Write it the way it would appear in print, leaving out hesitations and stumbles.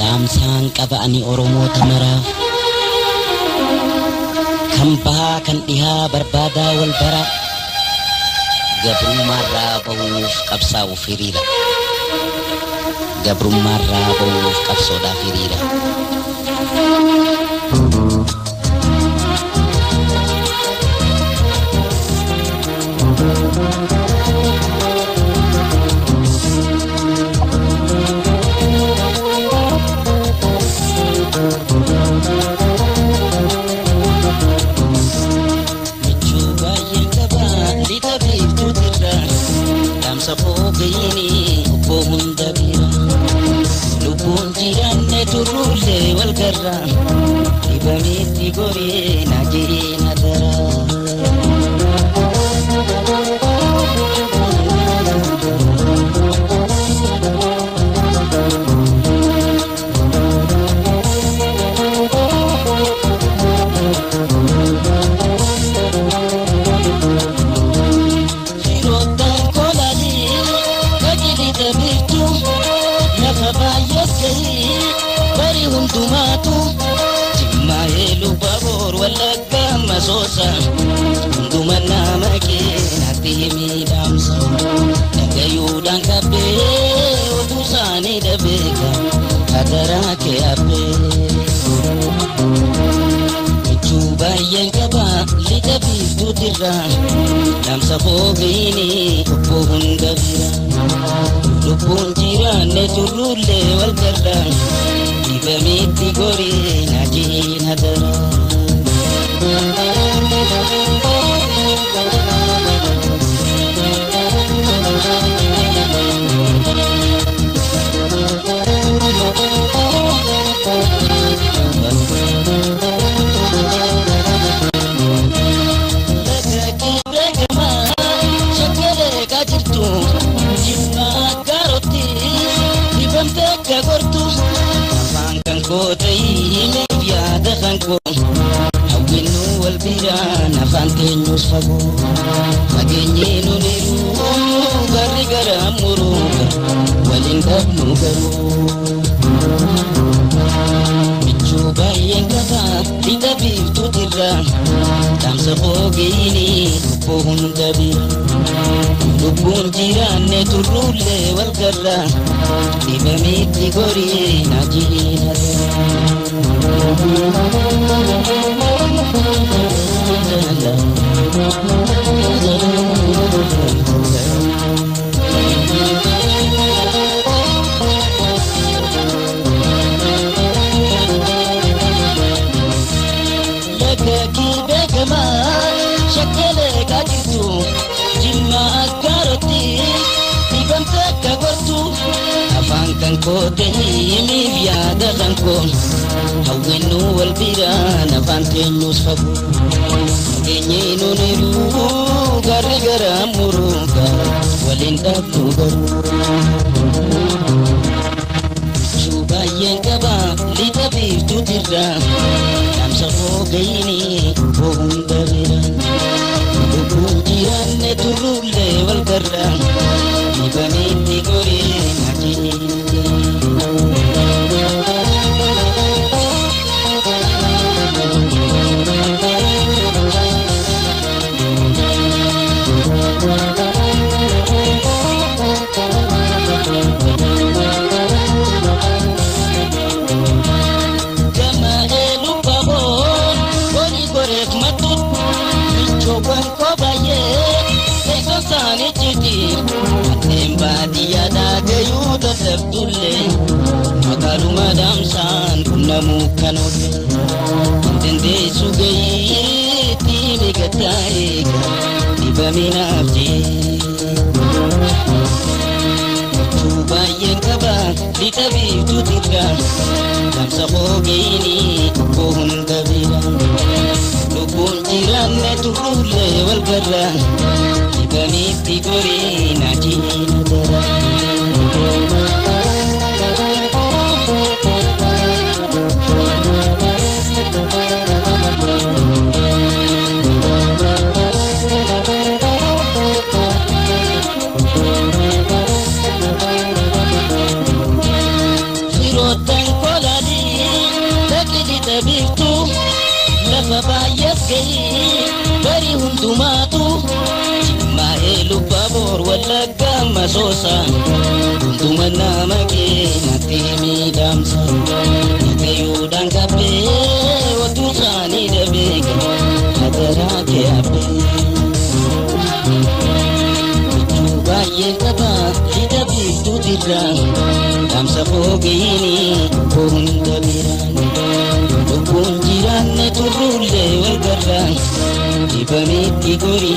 Damsaan qaba'ani Oromoo tamaraaf kan bahaa kan dhihaa barbaadaa wal bara gabrummaarraa bahuuf qabsaa'uuf hiriira gabrummaarraa bahuuf qabsoodhaaf hiriira. Sabogini bohunda bira lubun jiranne turule wal garra ibamiti gore najiri nadara Sosa dumana make nati mi damsa nagayudan kabe odusani debeka adara ke abe chuba yenkaba litabi tutira damsa fogini pohun gavira lupun jirane turule wal garra ibamiti gori naji nadara Fantenyus fago magenyenu niru gari garamuru walindab nugaru bichuba yengaba tidabi tutira damsa fogini pohun dabira lubun jirane turule wal garra ibamiti gori najina Kote mi viada lankon hawenu walbira na fantenyus fago genyenu niru gari garamuru walindab nugaru chuba yenkaba litabi tutira damsa fogini pohun davira lubun jirane turule wal garra ibamiti gori najini Makaluma damsan kunamu kanode Intende sugei timi gataika Ibaminafti Chuba yenkaba litabi tutira Damsa fogini pohun gavira Lubun jirane turule wal garra Ibaniti gori najina dara bari hundumaatu Maelu babor wala gama sosa Hunduma nama ke nati mi damsa Nikayu dan kape watu sani debek Hadara ke ape Coba ye kaba kita bitu tirang Damsa foge ini pohon kabiran Dukun jiran ne turule wagarang Ibamit kikuri